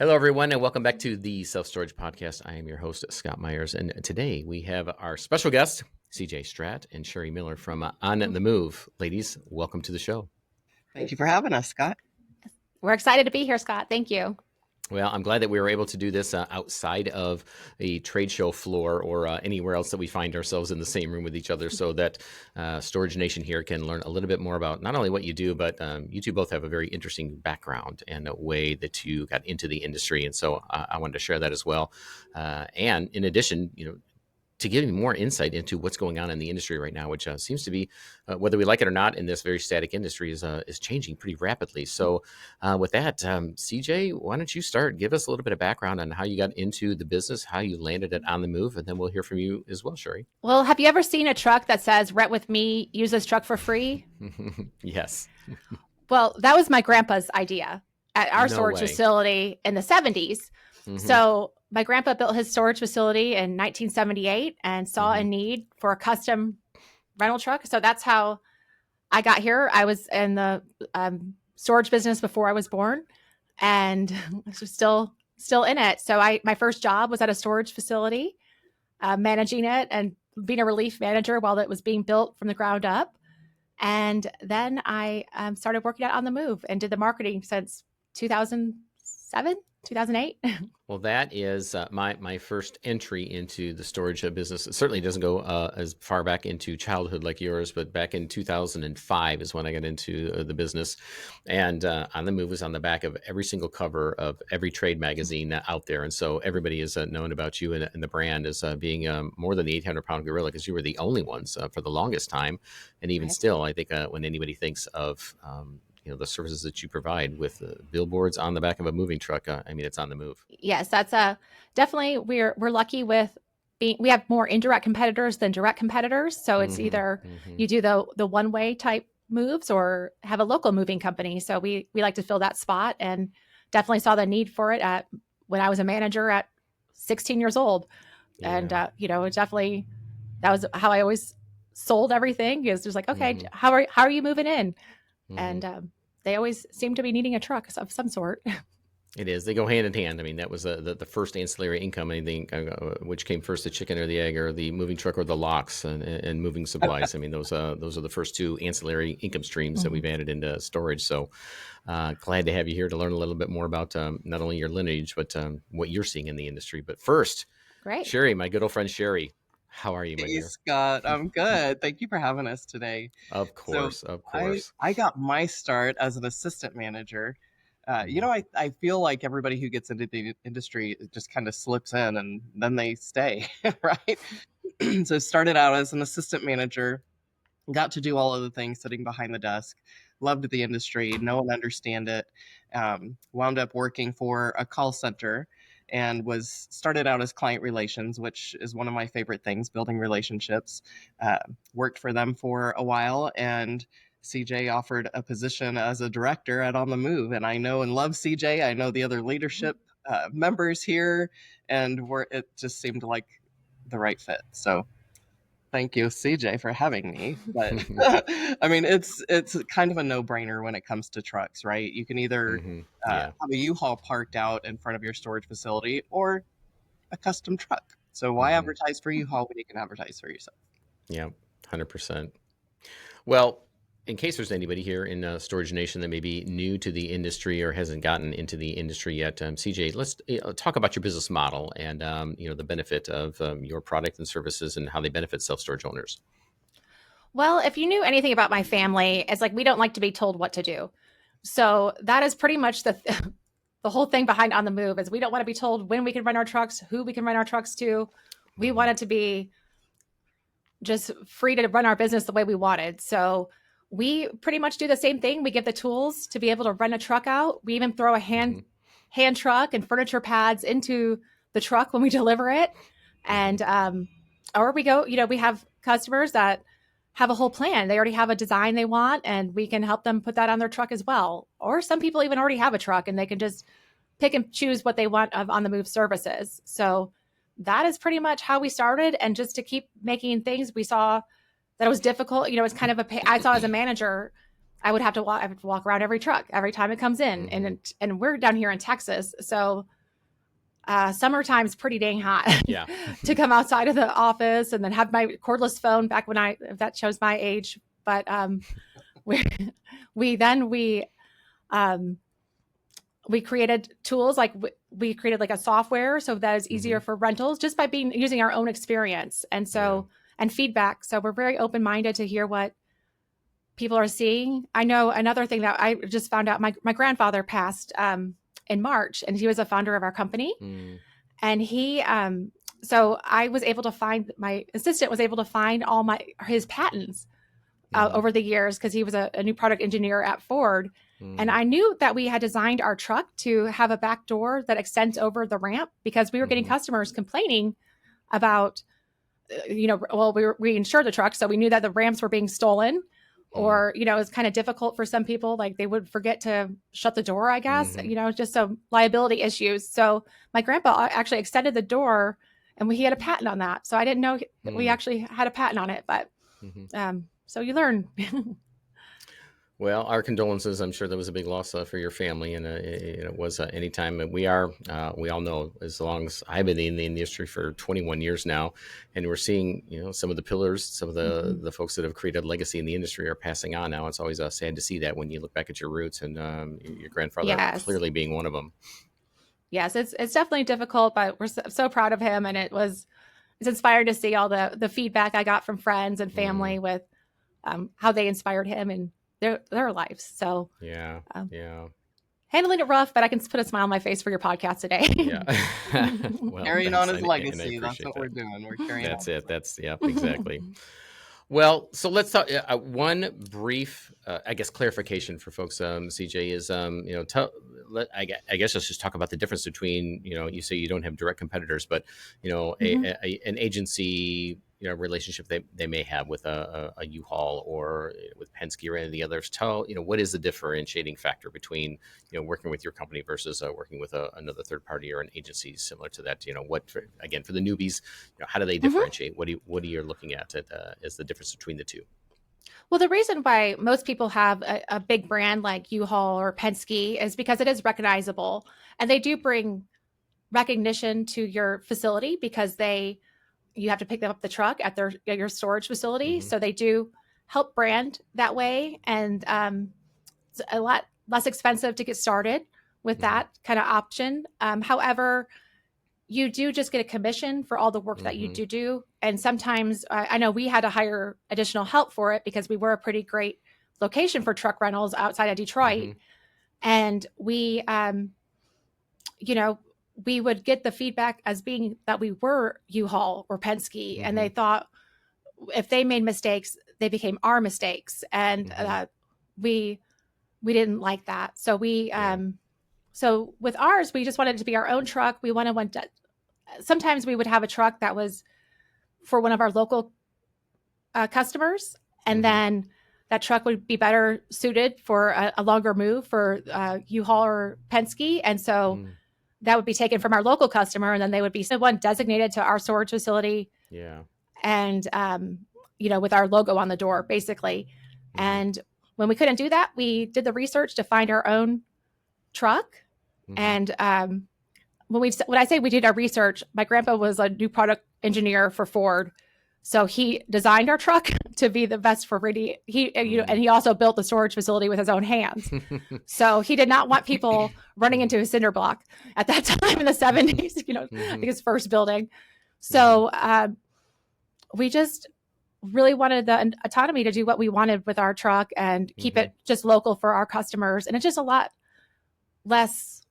Hello, everyone, and welcome back to the Self Storage Podcast. I am your host, Scott Meyers, and today we have our special guest, CJ Stratte and Sherry Miller from On the Move. Ladies, welcome to the show. Thank you for having us, Scott. We're excited to be here, Scott. Thank you. Well, I'm glad that we were able to do this outside of a trade show floor or anywhere else that we find ourselves in the same room with each other, so that Storage Nation here can learn a little bit more about not only what you do, but you two both have a very interesting background and a way that you got into the industry. And so I wanted to share that as well. And in addition, to give you more insight into what's going on in the industry right now, which seems to be, whether we like it or not, in this very static industry is changing pretty rapidly. So with that, CJ, why don't you start? Give us a little bit of background on how you got into the business, how you landed it On the Move, and then we'll hear from you as well, Sherry. Well, have you ever seen a truck that says, "Rent with me, use this truck for free"? Yes. Well, that was my grandpa's idea at our No storage way. facility in the 70s. Mhm. So my grandpa built his storage facility in 1978 and saw a need for a custom rental truck. So that's how I got here. I was in the storage business before I was born, and was still in it. So my first job was at a storage facility, managing it and being a relief manager while it was being built from the ground up. And then I started working out On the Move and did the marketing since 2007, 2008. Well, that is my first entry into the storage business. It certainly doesn't go as far back into childhood like yours, but back in 2005 is when I got into the business. And On the Move was on the back of every single cover of every trade magazine out there. And so everybody has known about you and the brand as being more than the 800-pound gorilla, because you were the only ones for the longest time. And even still, I think when anybody thinks of the services that you provide with billboards on the back of a moving truck, it's On the Move. Yes, that's definitely we're lucky with we have more indirect competitors than direct competitors. So it's either you do the one way type moves or have a local moving company. So we like to fill that spot, and definitely saw the need for it when I was a manager at 16 years old. Yeah. And it definitely, that was how I always sold everything, is just like, okay, how are you moving in? And they always seem to be needing a truck of some sort. It is. They go hand in hand. That was the first ancillary income. Anything which came first, the chicken or the egg, or the moving truck or the locks and moving supplies. Those are the first two ancillary income streams that we've added into storage. So glad to have you here to learn a little bit more about not only your lineage, but what you're seeing in the industry. But first, great, Sherry, my good old friend Sherry. How are you, my dear? Hey, Scott. I'm good. Thank you for having us today. Of course. I got my start as an assistant manager. I feel like everybody who gets into the industry just kind of slips in and then they stay, right? So started out as an assistant manager, got to do all of the things sitting behind the desk, loved the industry, know and understand it, wound up working for a call center, and started out as client relations, which is one of my favorite things, building relationships. Worked for them for a while, and CJ offered a position as a director at On the Move. And I know and love CJ. I know the other leadership members here, and it just seemed like the right fit. So thank you, CJ, for having me. But it's kind of a no-brainer when it comes to trucks, right? You can either have a U-Haul parked out in front of your storage facility or a custom truck. So why advertise for U-Haul when you can advertise for yourself? Yeah, 100%. Well, in case there's anybody here in Storage Nation that may be new to the industry or hasn't gotten into the industry yet, CJ, let's talk about your business model and the benefit of your product and services and how they benefit self-storage owners. Well, if you knew anything about my family, it's like we don't like to be told what to do. So that is pretty much the whole thing behind On the Move, is we don't want to be told when we can rent our trucks, who we can rent our trucks to. We want it to be just free to run our business the way we wanted. So we pretty much do the same thing. We give the tools to be able to rent a truck out. We even throw a hand truck and furniture pads into the truck when we deliver it. And or we go, we have customers that have a whole plan. They already have a design they want, and we can help them put that on their truck as well. Or some people even already have a truck and they can just pick and choose what they want of On the Move services. So that is pretty much how we started. And just to keep making things, we saw that it was difficult. It's kind of I saw as a manager, I would have to walk around every truck every time it comes in. And we're down here in Texas. So summertime is pretty dang hot to come outside of the office and then have my cordless phone back when if that shows my age. But we created tools, like we created like a software so that is easier for rentals just by using our own experience. And so, and feedback. So we're very open-minded to hear what people are seeing. I know another thing that I just found out, my grandfather passed in March, and he was a founder of our company. And he, so I was able to find, my assistant was able to find all his patents over the years, because he was a new product engineer at Ford. And I knew that we had designed our truck to have a back door that extends over the ramp, because we were getting customers complaining about, well, we insured the truck, so we knew that the ramps were being stolen. Or, it was kind of difficult for some people. Like they would forget to shut the door, I guess, just some liability issues. So my grandpa actually extended the door, and he had a patent on that. So I didn't know we actually had a patent on it, but so you learn. Well, our condolences. I'm sure that was a big loss for your family, and it was anytime. We all know, as long as I've been in the industry for 21 years now, and we're seeing, some of the pillars, some of the folks that have created legacy in the industry are passing on now. It's always sad to see that when you look back at your roots, and your grandfather clearly being one of them. Yes, it's definitely difficult, but we're so proud of him, and it's inspired to see all the feedback I got from friends and family with how they inspired him and their lives. So handling it rough, but I can put a smile on my face for your podcast today. Well, carrying on his legacy. That's what we're doing. We're carrying on. That's it. That's exactly. Well, so let's talk. One brief, I guess, clarification for folks. CJ is, I guess let's just talk about the difference between, you say you don't have direct competitors, but an agency, relationship they may have with a U-Haul or with Penske or any of the others. What is the differentiating factor between, working with your company versus working with another third party or an agency similar to that? Again, for the newbies, how do they differentiate? What are you looking at as the difference between the two? Well, the reason why most people have a big brand like U-Haul or Penske is because it is recognizable, and they do bring recognition to your facility, because you have to pick up the truck at your storage facility. So they do help brand that way. And it's a lot less expensive to get started with that kind of option. However, you do just get a commission for all the work that you do. And sometimes I know we had to hire additional help for it, because we were a pretty great location for truck rentals outside of Detroit. And we, we would get the feedback as being that we were U-Haul or Penske, and they thought if they made mistakes, they became our mistakes. And we didn't like that. So so with ours, we just wanted it to be our own truck. We sometimes we would have a truck that was for one of our local customers, and then that truck would be better suited for a longer move for U-Haul or Penske. And so that would be taken from our local customer, and then they would be one designated to our storage facility. And, with our logo on the door, basically. And when we couldn't do that, we did the research to find our own truck. And when I say we did our research, my grandpa was a new product engineer for Ford. So he designed our truck to be the best for and he also built the storage facility with his own hands. So he did not want people running into a cinder block at that time in the 70s, I think his first building. So we just really wanted the autonomy to do what we wanted with our truck and keep it just local for our customers. And it's just a lot less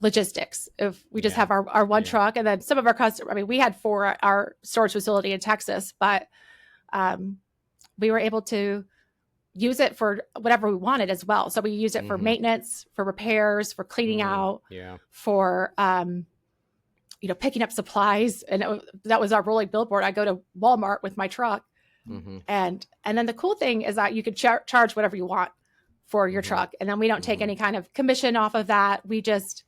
logistics if we just have our one truck. And then some of our customers, we had 4 at our storage facility in Texas, but we were able to use it for whatever we wanted as well. So we used it for maintenance, for repairs, for cleaning out, for picking up supplies. And that was our rolling billboard. I go to Walmart with my truck. And then the cool thing is that you could charge whatever you want for your truck. And then we don't take any kind of commission off of that. We just,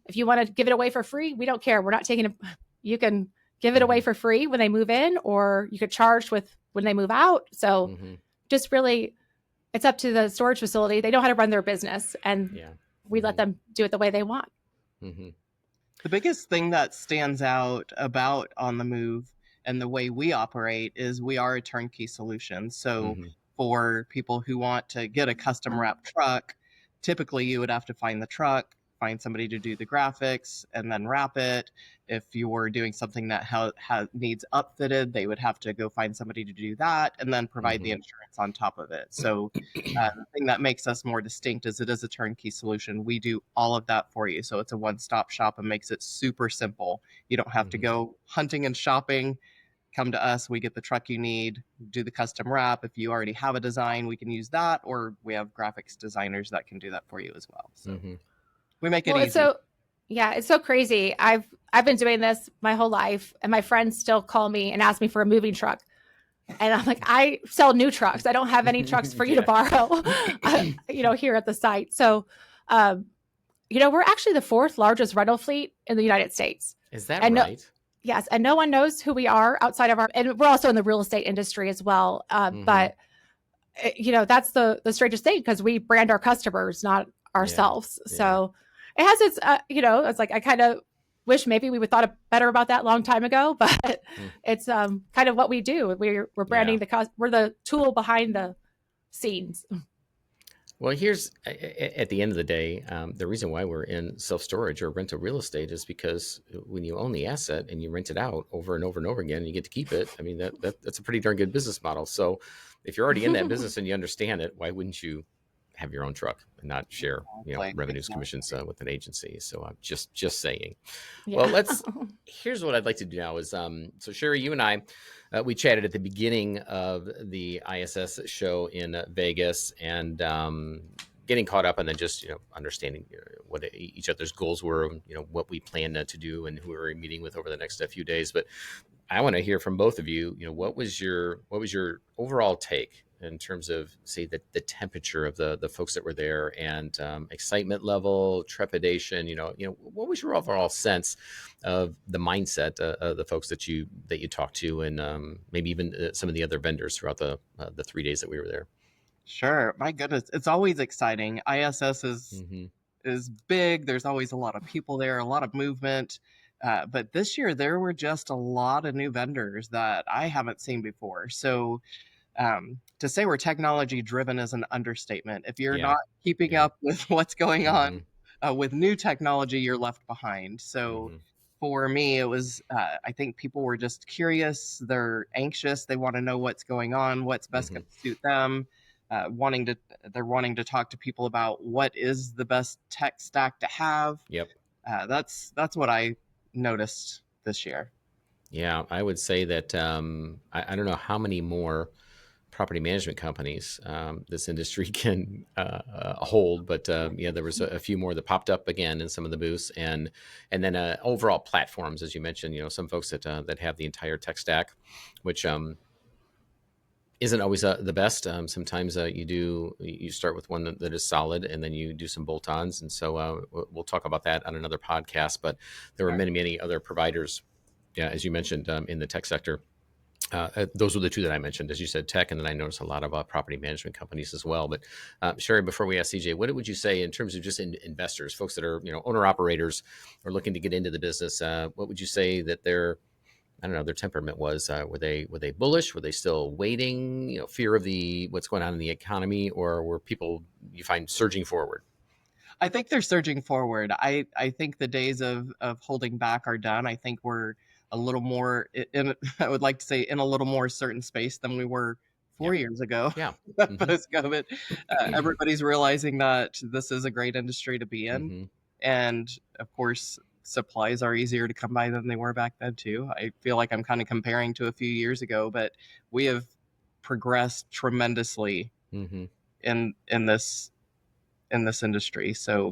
if you want to give it away for free, we don't care. We're not taking you can give it away for free when they move in, or you could charge with when they move out. So just really it's up to the storage facility. They know how to run their business, and Yeah. we let them do it the way they want. Mm-hmm. The biggest thing that stands out about On the Move and the way we operate is we are a turnkey solution. So Mm-hmm. for people who want to get a custom wrapped truck, typically you would have to find the truck, find somebody to do the graphics, and then wrap it. If you were doing something that needs upfitted, they would have to go find somebody to do that and then provide the Mm-hmm. insurance on top of it. So the thing that makes us more distinct is it is a turnkey solution. We do all of that for you. So it's a one-stop shop and makes it super simple. You don't have to Mm-hmm. go hunting and shopping. Come to us, we get the truck you need, do the custom wrap. If you already have a design, we can use that, or we have graphics designers that can do that for you as well. So Mm-hmm. we make it Well, easy. it's so crazy. I've been doing this my whole life, and my friends still call me and ask me for a moving truck. And I'm like, I sell new trucks. I don't have any trucks for you to borrow, here at the site. So, we're actually the 4th largest rental fleet in the United States. Is that And right? Yes, and no one knows who we are outside of and we're also in the real estate industry as well. But that's the strangest thing, because we brand our customers, not ourselves. Yeah. So it has its, it's like I kind of wish maybe we would thought better about that a long time ago, but it's kind of what we do. We're branding we're the tool behind the scenes. Well, here's at the end of the day, the reason why we're in self-storage or rental real estate is because when you own the asset and you rent it out over and over and over again, and you get to keep it. I mean, that's a pretty darn good business model. So if you're already in that business and you understand it, why wouldn't you have your own truck and not share, revenues, commissions with an agency? So I'm just saying. Yeah. Well, here's what I'd like to do now is, so Sherry, you and I, we chatted at the beginning of the ISS show in Vegas, and getting caught up, and then just understanding what each other's goals were, what we plan to do, and who we're meeting with over the next few days. But I want to hear from both of you. What was your overall take in terms of, say, the temperature of the folks that were there, and excitement level, trepidation? What was your overall sense of the mindset of the folks that you talked to, and maybe even some of the other vendors throughout the 3 days that we were there? Sure. My goodness, it's always exciting. ISS is big. There's always a lot of people there, a lot of movement. But this year there were just a lot of new vendors that I haven't seen before. So to say we're technology driven is an understatement. If you're not keeping up with what's going on with new technology, you're left behind. So for me, it was, I think people were just curious. They're anxious. They want to know what's going on, what's best going to suit them. They're wanting to talk to people about what is the best tech stack to have. Yep. That's what I noticed this year. Yeah, I would say that I don't know how many more property management companies this industry can hold, but there was a few more that popped up again in some of the booths, and then overall platforms, as you mentioned. Some folks that have the entire tech stack, which isn't always the best. Sometimes you start with one that is solid, and then you do some bolt-ons. And so we'll talk about that on another podcast. But there were many other providers, as you mentioned, in the tech sector. Those were the two that I mentioned, as you said, tech, and then I noticed a lot of property management companies as well. But Sherry, before we ask CJ, what would you say in terms of just investors, folks that are owner operators or looking to get into the business? What would you say that their temperament was? Were they bullish? Were they still waiting? Fear of what's going on in the economy, or were people, you find, surging forward? I think they're surging forward. I think the days of holding back are done. I think we're a little more I would like to say in a little more certain space than we were 4 years ago. Yeah. Post-COVID, everybody's realizing that this is a great industry to be in, and of course, supplies are easier to come by than they were back then too. I feel like I'm kind of comparing to a few years ago, but we have progressed tremendously in this industry. So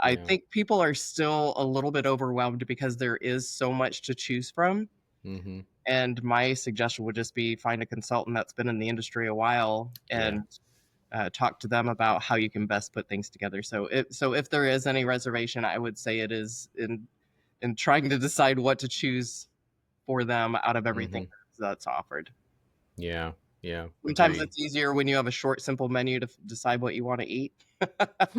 I think people are still a little bit overwhelmed because there is so much to choose from. And my suggestion would just be find a consultant that's been in the industry a while and talk to them about how you can best put things together. So if there is any reservation, I would say it is in trying to decide what to choose for them out of everything that's offered. Yeah. Yeah. Sometimes Agreed. it's easier when you have a short, simple menu to decide what you want to eat. When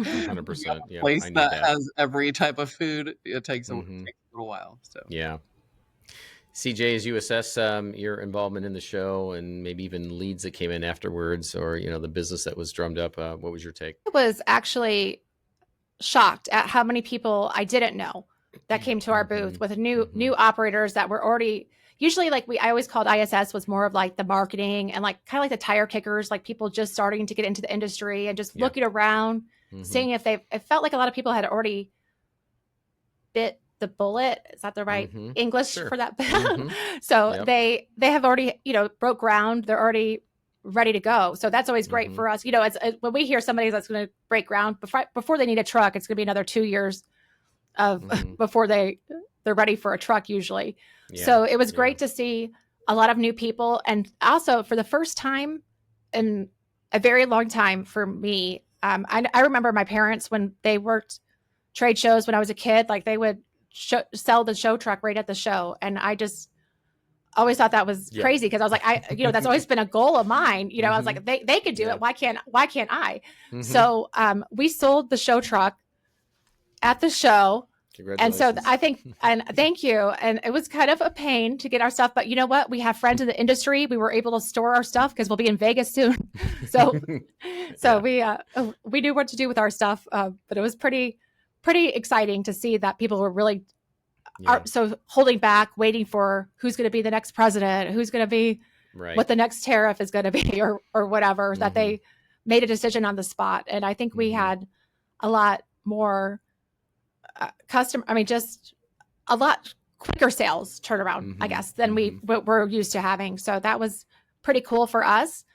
you have 100%. a Yep. I place need that that. has every type of food, it Hmm. takes a little while. So Yeah. CJ, as you assess your involvement in the show and maybe even leads that came in afterwards, or the business that was drummed up, what was your take? I was actually shocked at how many people I didn't know that came to our Hmm. booth with Hmm. new operators that were already usually like I always called ISS was more of like the marketing and like kind of like the tire kickers, like people just starting to get into the industry and just Yeah. looking around, Hmm. seeing if it felt like a lot of people had already bit the bullet. Is that the right Hmm. English Sure. for that? Hmm. So Yep. they have already, broke ground. They're already ready to go. So that's always great Hmm. for us. It's when we hear somebody that's going to break ground before they need a truck, it's going to be another 2 years of Hmm. before they're ready for a truck usually. Yeah. So it was Yeah. great to see a lot of new people, and also for the first time in a very long time for me. I remember my parents when they worked trade shows when I was a kid, like they would sell the show truck right at the show, and I just always thought that was Yeah. crazy because I was like, that's always been a goal of mine. I was Hmm. like, they could do Yeah. it. Why can't I? Hmm. So we sold the show truck at the show. And so Congratulations. I think, and thank you. And it was kind of a pain to get our stuff, but you know what? We have friends in the industry. We were able to store our stuff because we'll be in Vegas soon. so, so Yeah. we knew what to do with our stuff. But it was pretty exciting to see that people were really Yeah. so holding back, waiting for who's going to be the next president, who's going to be Right. what the next tariff is going to be, or whatever. That Hmm. they made a decision on the spot. And I think we Hmm. had a lot more just a lot quicker sales turnaround, I Hmm. guess, than Hmm. we're used to having. So that was pretty cool for us.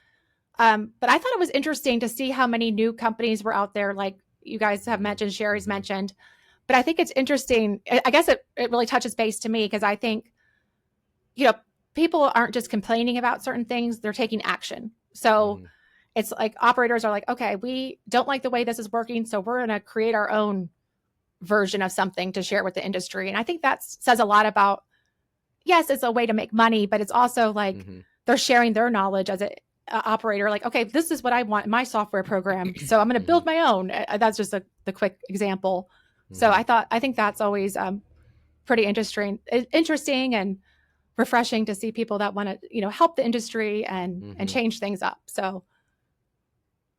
But I thought it was interesting to see how many new companies were out there, like you guys have mentioned, Sherry's Hmm. mentioned. But I think it's interesting. I guess it really touches base to me because I think, you know, people aren't just complaining about certain things, they're taking action. So Hmm. it's like operators are like, okay, we don't like the way this is working. So we're going to create our own version of something to share with the industry. And I think that says a lot about, yes, it's a way to make money, but it's also like Hmm. they're sharing their knowledge as an operator. Like, okay, this is what I want in my software program, so I'm going to Hmm. build my own. That's just the quick example. So Hmm. I think that's always pretty interesting and refreshing to see people that want to help the industry and Hmm. change things up. So,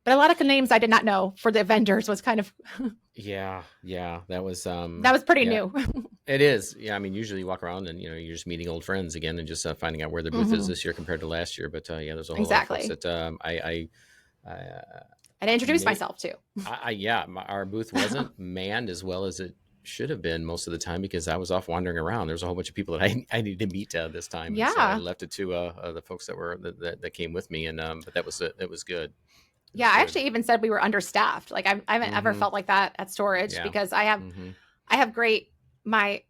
but a lot of the names I did not know for the vendors was kind of Yeah. Yeah. That was that was pretty yeah. new. It is. Yeah. I mean, usually you walk around and you're just meeting old friends again and just finding out where their booth is Hmm. this year compared to last year. But yeah, there's a whole lot of folks Exactly. that I And I introduced may myself too. yeah, our booth wasn't manned as well as it should have been most of the time because I was off wandering around. There's a whole bunch of people that I needed to meet this time, and so I Yeah. left it to the folks that came with me, and but that was it was good. It Yeah. was I good. actually even said we were understaffed. Like I haven't ever Mm-hmm. felt like that at storage Yeah. because Mm-hmm. I have great my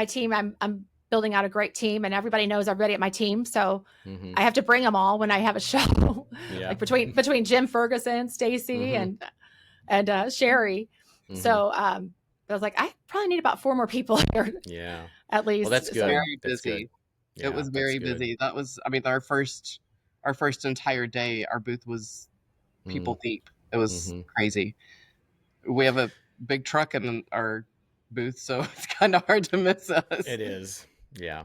team. I'm building out a great team and everybody knows I'm ready at my team. So Mm-hmm. I have to bring them all when I have a show. Yeah. Like between Jim Ferguson, Stacy, Mm-hmm. and Sherry. Mm-hmm. So I was like, I probably need about 4 more people here Yeah. at Well, least. that's it's So good. very That's good. busy. It Yeah, was that's very good. busy. That was, I mean, our first entire day, our booth was people deep. It was Mm-hmm. crazy. We have a big truck in our booth, so it's kind of hard to miss us. It is. Yeah.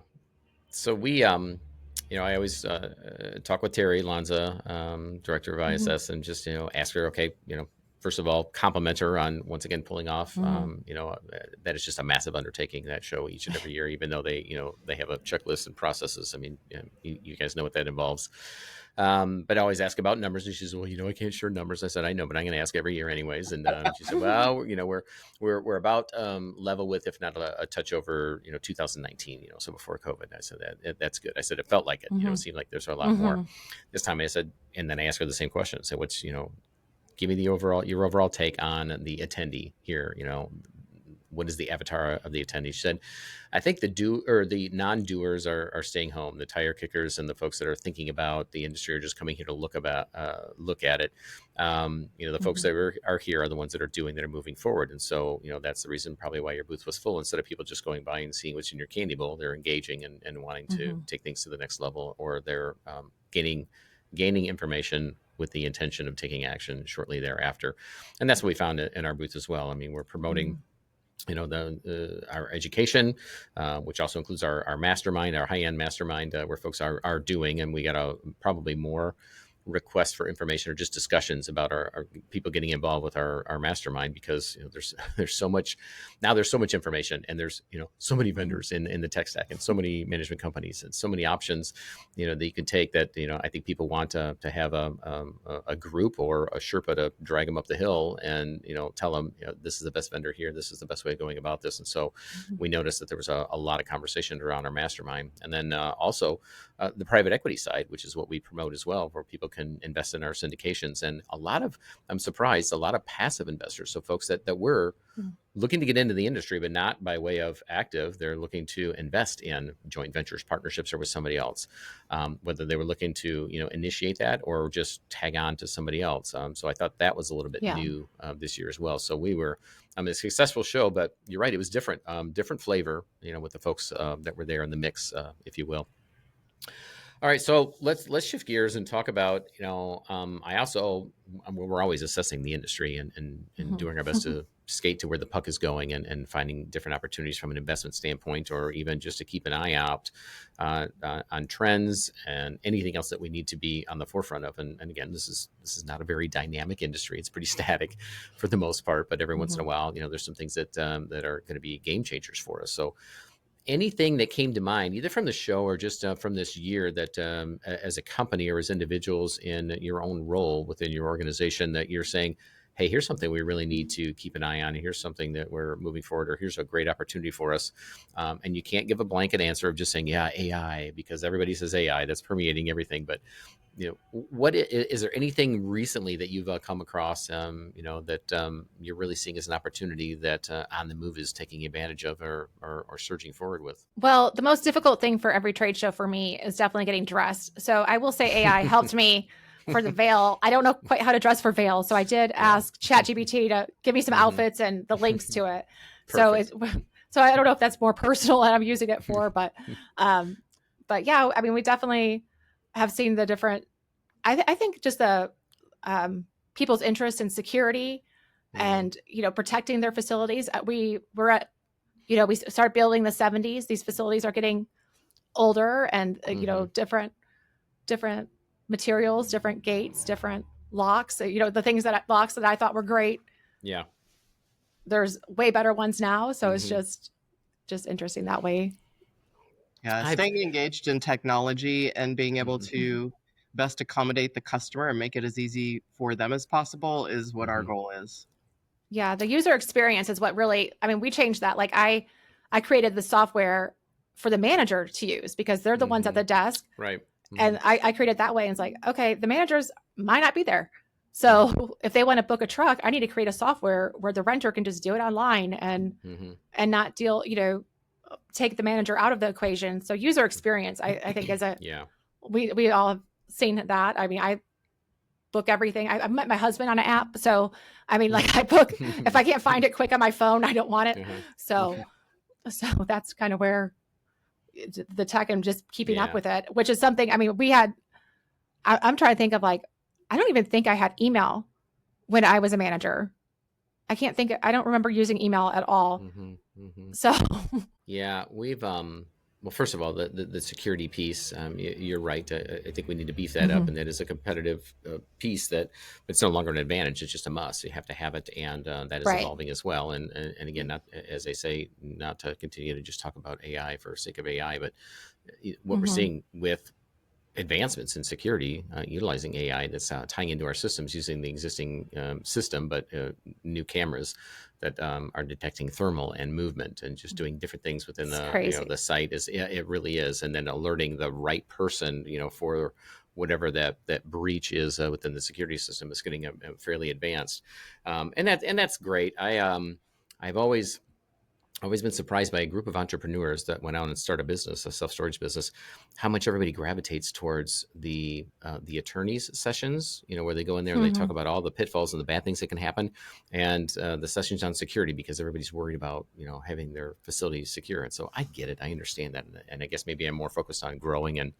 So we I always talk with Terry Lanza, director of mhm, ISS, and just ask her, okay, first of all, compliment her on once again pulling off. mhm. That is just a massive undertaking, that show, each and every year, even though they have a checklist and processes. I mean, you guys know what that involves. But I always ask about numbers, and she says, "Well, I can't share numbers." I said, "I know, but I'm going to ask every year anyways." And she said, "Well, we're about level with, if not a touch over, 2019. So before COVID." I said that's good. I said it felt like it. It Mhm, seemed like there's a lot more mhm, this time. I said, and then I asked her the same question. I said, "What's give me your overall take on the attendee here? What is the avatar of the attendee?" She said, "I think the non-doers are staying home. The tire kickers and the folks that are thinking about the industry are just coming here to look at it. The folks mhm, that are here are the ones that are moving forward. And so, that's the reason probably why your booth was full. Instead of people just going by and seeing what's in your candy bowl, they're engaging and wanting to mhm. take things to the next level, or they're gaining gaining information with the intention of taking action shortly thereafter. And that's what we found in our booth as well. I mean, we're promoting our education, which also includes our mastermind, our high-end mastermind, where folks are doing, and we got probably more requests for information or just discussions about our people getting involved with our mastermind, because there's so much information, and there's so many vendors in the tech stack, and so many management companies, and so many options that you can take, that I think people want to have a group or a Sherpa to drag them up the hill and tell them this is the best vendor here, this is the best way of going about this. And so we noticed that there was a lot of conversation around our mastermind. And then also the private equity side, which is what we promote as well, where people can invest in our syndications. And I'm surprised, a lot of passive investors. So folks that were looking to get into the industry, but not by way of active. They're looking to invest in joint ventures, partnerships, or with somebody else, whether they were looking to initiate that or just tag on to somebody else. So I thought that was a little bit new this year as well. So we were a successful show, but you're right, it was different flavor, with the folks that were there in the mix, if you will. All right, so let's shift gears and talk about, we're always assessing the industry and doing our best to skate to where the puck is going, and finding different opportunities from an investment standpoint, or even just to keep an eye out on trends and anything else that we need to be on the forefront of. And again, this is not a very dynamic industry. It's pretty static for the most part, but every once in a while, there's some things that are going to be game changers for us. So anything that came to mind, either from the show or just from this year, that as a company or as individuals in your own role within your organization, that you're saying, hey, here's something we really need to keep an eye on. Here's something that we're moving forward, or here's a great opportunity for us. And you can't give a blanket answer of just saying, yeah, AI, because everybody says AI, that's permeating everything. But what is there anything recently that you've come across, that you're really seeing as an opportunity that On the Move is taking advantage of, or surging forward with? Well, the most difficult thing for every trade show for me is definitely getting dressed. So I will say AI helped me for the veil. I don't know quite how to dress for veil, so I did ask ChatGPT to give me some outfits and the links to it. So I don't know if that's more personal and I'm using it for, but yeah, I mean, we definitely have seen the different, I think just the people's interest in security and, protecting their facilities. We started building the 70s. These facilities are getting older, and, different materials, different gates, different locks, the things locks that I thought were great. Yeah. There's way better ones now. So it's just interesting that way. Yeah, staying engaged in technology and being able to best accommodate the customer and make it as easy for them as possible is what our goal is. Yeah, the user experience is what really, we changed that. Like I created the software for the manager to use, because they're the ones at the desk. Right. And I created that way. And it's like, okay, the managers might not be there. So if they want to book a truck, I need to create a software where the renter can just do it online and not deal, take the manager out of the equation. So user experience, I think is we all have seen that. I mean, I book everything. I met my husband on an app. So, I book, if I can't find it quick on my phone, I don't want it. So that's kind of where the tech and just keeping up with it, which is something, I'm trying to think of, I don't even think I had email when I was a manager. I don't remember using email at all. So yeah, we've, well, first of all, the security piece, you're right. I think we need to beef that up, and that is a competitive piece that it's no longer an advantage. It's just a must. You have to have it, and that is evolving as well. And again, not, as they say, not to continue to just talk about AI for the sake of AI, but what we're seeing with advancements in security, utilizing AI that's tying into our systems using the existing system, but new cameras that are detecting thermal and movement and just doing different things within the site. It really is. And then alerting the right person, for whatever that breach is within the security system is getting fairly advanced. And that's great. I've always been surprised by a group of entrepreneurs that went out and start a self-storage business, how much everybody gravitates towards the attorneys sessions, where they go in there and they talk about all the pitfalls and the bad things that can happen, and the sessions on security, because everybody's worried about, having their facilities secure. And so I get it. I understand that. And I guess maybe I'm more focused on growing and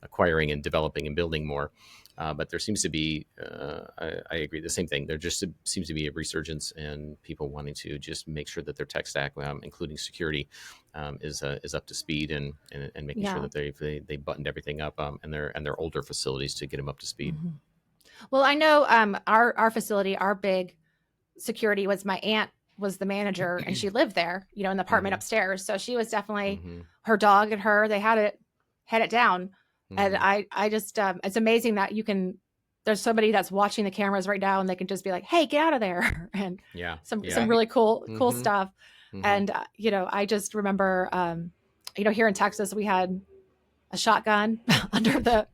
acquiring and developing and building more. But there seems to be, I agree, the same thing. There just seems to be a resurgence in people wanting to just make sure that their tech stack, including security, is up to speed, and making sure Yeah. that they buttoned everything up, and their older facilities to get them up to speed. Mhm. Well, I know our facility, our big security was my aunt was the manager, and she lived there, in the apartment Mhm. upstairs. So she was definitely Mm-hmm. her dog and her, they had it down. And Mm-hmm. I just it's amazing that there's somebody that's watching the cameras right now, and they can just be like, "Hey, get out of there," and Yeah. some Yeah. really cool Mm-hmm. stuff. Mm-hmm. And I just remember here in Texas we had a shotgun under the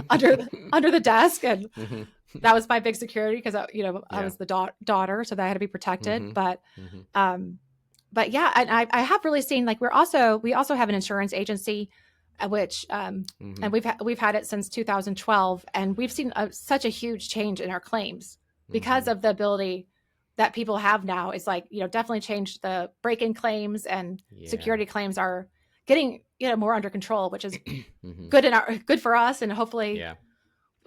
under the desk, and Mm-hmm. that was my big security because I Yeah. was the daughter, so that I had to be protected. Mm-hmm. But Mm-hmm. yeah, and I have really seen, like, we also have an insurance agency, which Mm-hmm. and we've had it since 2012, and we've seen such a huge change in our claims because Mm-hmm. of the ability that people have now. It's like, definitely changed. The break-in claims and Yeah. security claims are getting more under control, which is Mm-hmm. good for us, and hopefully Yeah.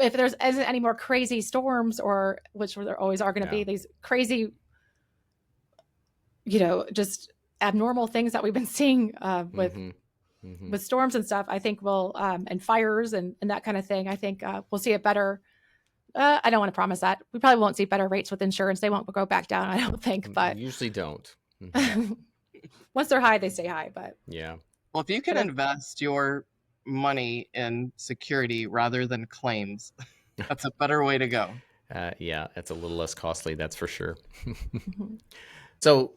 if there's isn't any more crazy storms, or which there always are going to Yeah. be, these crazy just abnormal things that we've been seeing with Mm-hmm. Mm-hmm. with storms and stuff, I think we'll and fires and that kind of thing. I think we'll see a better. I don't want to promise that. We probably won't see better rates with insurance. They won't go back down, I don't think. But Usually don't. Mm-hmm. once they're high, they stay high. But Yeah. Well, if you can invest your money in security rather than claims, that's a better way to go. Yeah, it's a little less costly, that's for sure. Mhm. So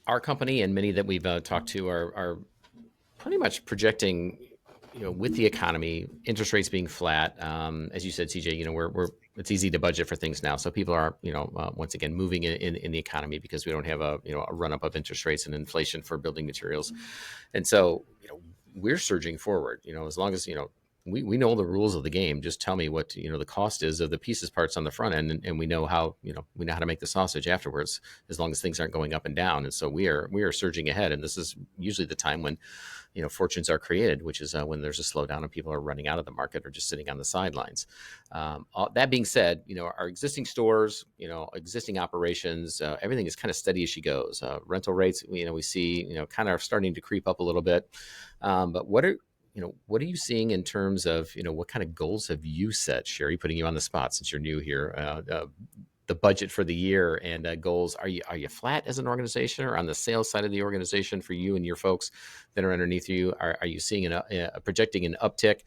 our company and many that we've talked to are pretty much projecting, with the economy, interest rates being flat. As you said, CJ, we're it's easy to budget for things now. So people are, once again, moving in the economy because we don't have a run up of interest rates and inflation for building materials. And so, we're surging forward, as long as, we know the rules of the game. Just tell me what, the cost is of the pieces parts on the front end. And we know how, we know how to make the sausage afterwards, as long as things aren't going up and down. And so we are surging ahead. And this is usually the time when, fortunes are created, which is when there's a slowdown and people are running out of the market or just sitting on the sidelines. That being said, our existing stores, existing operations, everything is kind of steady as she goes. Rental rates, we see, kind of starting to creep up a little bit. But what are you seeing in terms of, what kind of goals have you set, Sherry, putting you on the spot since you're new here? The budget for the year and goals. Are you flat as an organization, or on the sales side of the organization for you and your folks that are underneath you? Are you seeing projecting an uptick?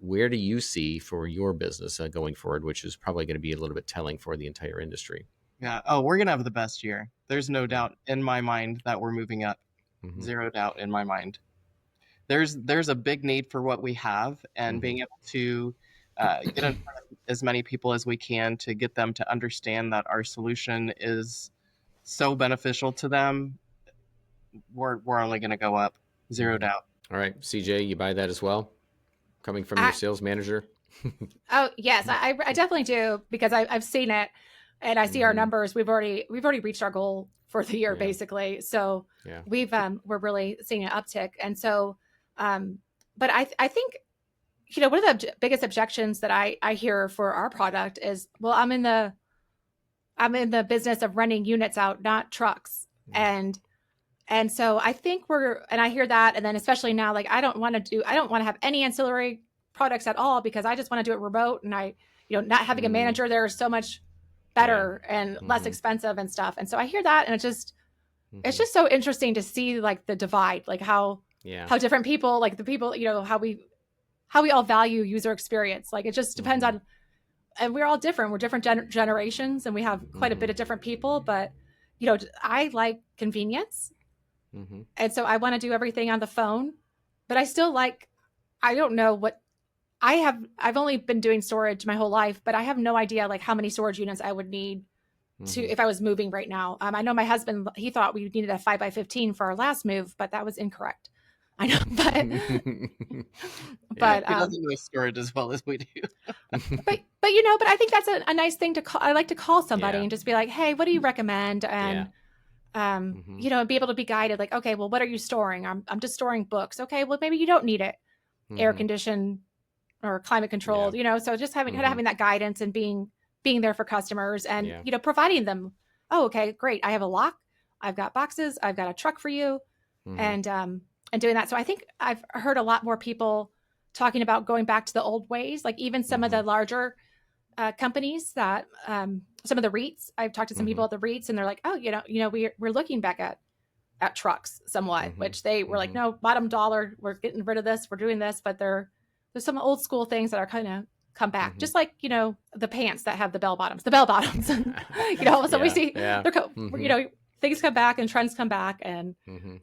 Where do you see for your business going forward, which is probably going to be a little bit telling for the entire industry? Yeah. Oh, we're gonna have the best year. There's no doubt in my mind that we're moving up. Mm-hmm. Zero doubt in my mind. There's a big need for what we have, and Mm-hmm. being able to get in front of as many people as we can to get them to understand that our solution is so beneficial to them. We're only going to go up. Zero Mm-hmm. doubt. All right, CJ, you buy that as well, coming from your sales manager? Oh yes, I definitely do, because I've seen it, and I see our Mm-hmm. numbers. We've already reached our goal for the year, Yeah. basically. So Yeah. we're really seeing an uptick. And so but I think one of the biggest objections that I hear for our product is, well, I'm in the business of renting units out, not trucks. Mm-hmm. And so I think I hear that, and then especially now, like, I don't want to have any ancillary products at all, because I just want to do it remote, and not having a manager there is so much better and less Mm-hmm. expensive and stuff. And so I hear that, and it's Mm-hmm. just so interesting to see, like, the divide, like how Yeah. different people, like the people, how we all value user experience. Like, it just depends Mm-hmm. on, and we're all different. We're different generations, and we have quite a bit Mm-hmm. of different people, but I like convenience. Mm-hmm. And so I want to do everything on the phone, but I still I don't know what I've only been doing storage my whole life, but I have no idea, like, how many storage units I would need to, Mm-hmm. if I was moving right now. I know my husband, he thought we needed a 5x15 for our last move, but that was incorrect. I know, but Yeah. He doesn't know storage as well as we do. but I think that's a nice thing to call. I like to call somebody Yeah. and just be like, hey, what do you recommend? And Mm-hmm. be able to be guided, like, okay, well, what are you storing? I'm just storing books. Okay, well, maybe you don't need it air Mm-hmm. conditioned or climate controlled, so just having kind of having that guidance and being there for customers and, providing them, oh, okay, great. I have a lock. I've got boxes. I've got a truck for you. And doing that. So I think I've heard a lot more people talking about going back to the old ways, like even some of the larger companies that some of the REITs, I've talked to some people at the REITs and they're like, oh, we're looking back at trucks somewhat, which they were like, no, bottom dollar, we're getting rid of this, we're doing this, but there's some old school things that are kind of come back, just like, the pants that have the bell bottoms, so we see, things come back and trends come back and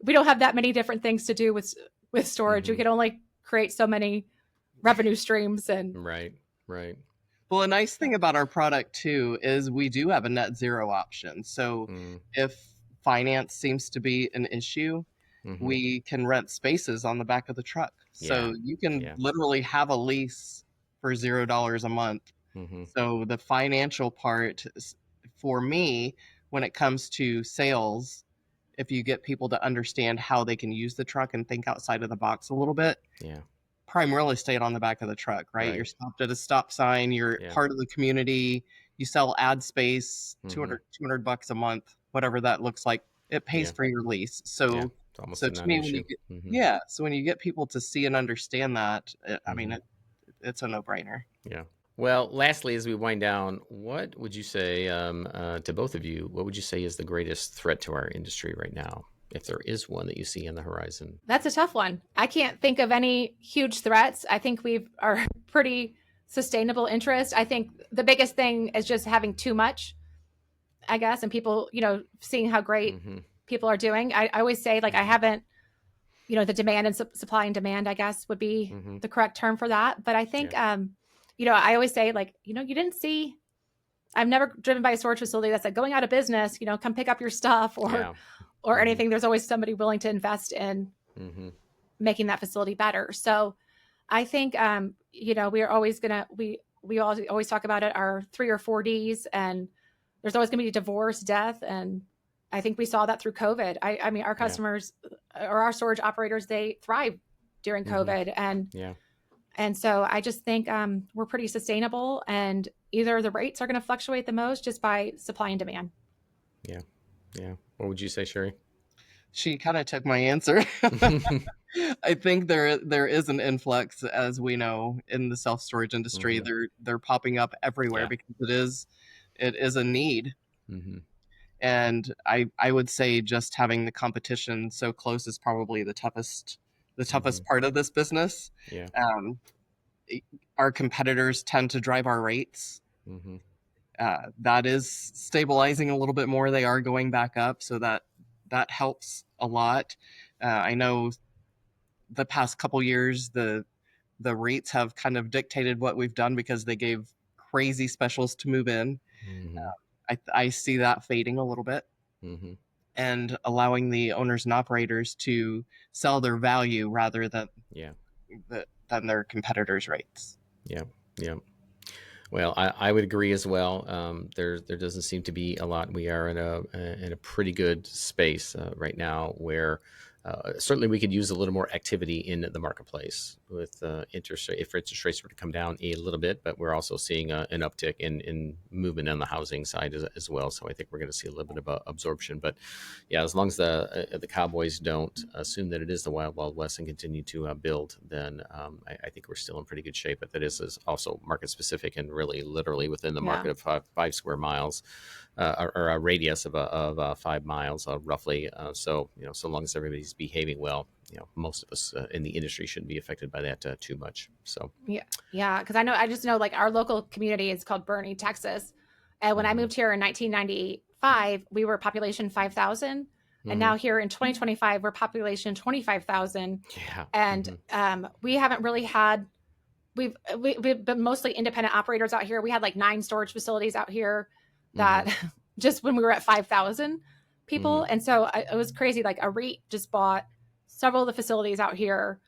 we don't have that many different things to do with storage. We can only create so many revenue streams and right. Well, a nice thing about our product too is we do have a net zero option. So if finance seems to be an issue, we can rent spaces on the back of the truck. So you can literally have a lease for $0 a month. So the financial part for me, when it comes to sales, if you get people to understand how they can use the truck and think outside of the box a little bit, primarily stay on the back of the truck, right? You're stopped at a stop sign, you're part of the community, you sell ad space, $200 a month, whatever that looks like, it pays for your lease. So to me, when you get, so when you get people to see and understand that, I mean, it's a no-brainer. Yeah. Well, lastly, as we wind down, what would you say to both of you? What would you say is the greatest threat to our industry right now, if there is one that you see on the horizon? That's a tough one. I can't think of any huge threats. I think we are pretty sustainable interest. I think the biggest thing is just having too much, I guess, and people, seeing how great people are doing. I always say, like, I haven't, the demand and supply and demand, I guess, would be the correct term for that. But I think, I always say, like, you didn't see, I've never driven by a storage facility that's like going out of business, come pick up your stuff or anything. There's always somebody willing to invest in making that facility better. So I think, we are always going to, we always talk about it, our 3 or 4 Ds, and there's always going to be divorce, death. And I think we saw that through COVID. I mean, our customers or our storage operators, they thrive during COVID. And so I just think we're pretty sustainable, and either the rates are going to fluctuate the most just by supply and demand. Yeah. What would you say, Sherry? She kind of took my answer. I think there is an influx, as we know, in the self-storage industry. They're popping up everywhere because it is a need. And I would say just having the competition so close is probably the toughest part of this business. Our competitors tend to drive our rates. That is stabilizing a little bit more. They are going back up, so that helps a lot. I know the past couple years the REITs have kind of dictated what we've done because they gave crazy specials to move in. I see that fading a little bit, and allowing the owners and operators to sell their value rather than their competitors' rates. Well, I would agree as well. There doesn't seem to be a lot. We are in a pretty good space right now where certainly we could use a little more activity in the marketplace with interest rate. If interest rates were to come down a little bit, but we're also seeing an uptick in movement on the housing side as well. So I think we're going to see a little bit of absorption. But yeah, as long as the cowboys don't assume that it is the wild, wild west and continue to build, then I think we're still in pretty good shape. But that is also market specific and really literally within the market of 5 square miles. Or a radius of 5 miles, roughly. So so long as everybody's behaving well, most of us in the industry shouldn't be affected by that too much. So because I just know, like, our local community is called Bernie, Texas, and when I moved here in 1995, we were population 5,000, and now here in 2025 we're population 25,000. And we haven't really had. We've been mostly independent operators out here. We had like 9 storage facilities out here that just when we were at 5,000 people. And so it was crazy. Like, a REIT just bought several of the facilities out here,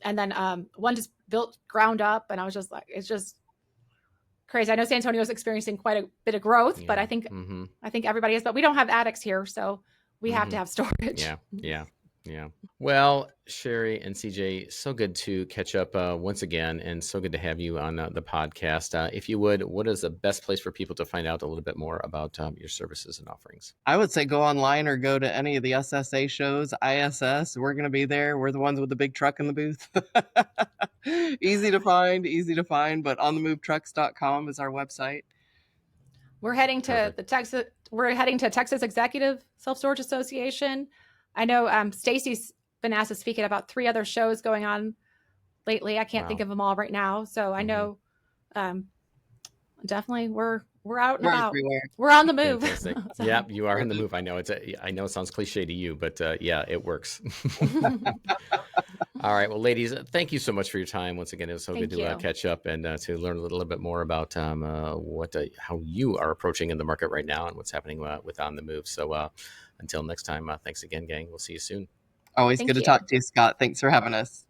and then one just built ground up. And I was just like, it's just crazy. I know San Antonio is experiencing quite a bit of growth, but I think everybody is, but we don't have attics here. So we have to have storage. Yeah. Well, Sherry and CJ, so good to catch up once again, and so good to have you on the podcast. If you would, what is the best place for people to find out a little bit more about your services and offerings? I would say go online or go to any of the SSA shows, ISS. We're going to be there. We're the ones with the big truck in the booth. Easy to find, but onthemovetrucks.com is our website. We're heading to Texas Executive Self-Storage Association. I know Stacy's been asked to speak at about 3 other shows going on lately. I can't think of them all right now. So I know definitely we're out and about. Everywhere. We're on the move. Fantastic. So- Yep, you are on the move. I know I know it sounds cliche to you, but yeah, it works. All right. Well, ladies, thank you so much for your time. Once again, it was so Thank good to you. catch up and to learn a little bit more about how you are approaching in the market right now and what's happening with On the Move. So until next time, thanks again, gang. We'll see you soon. Always Thank good to you. talk to you, Scott. Thanks for having us.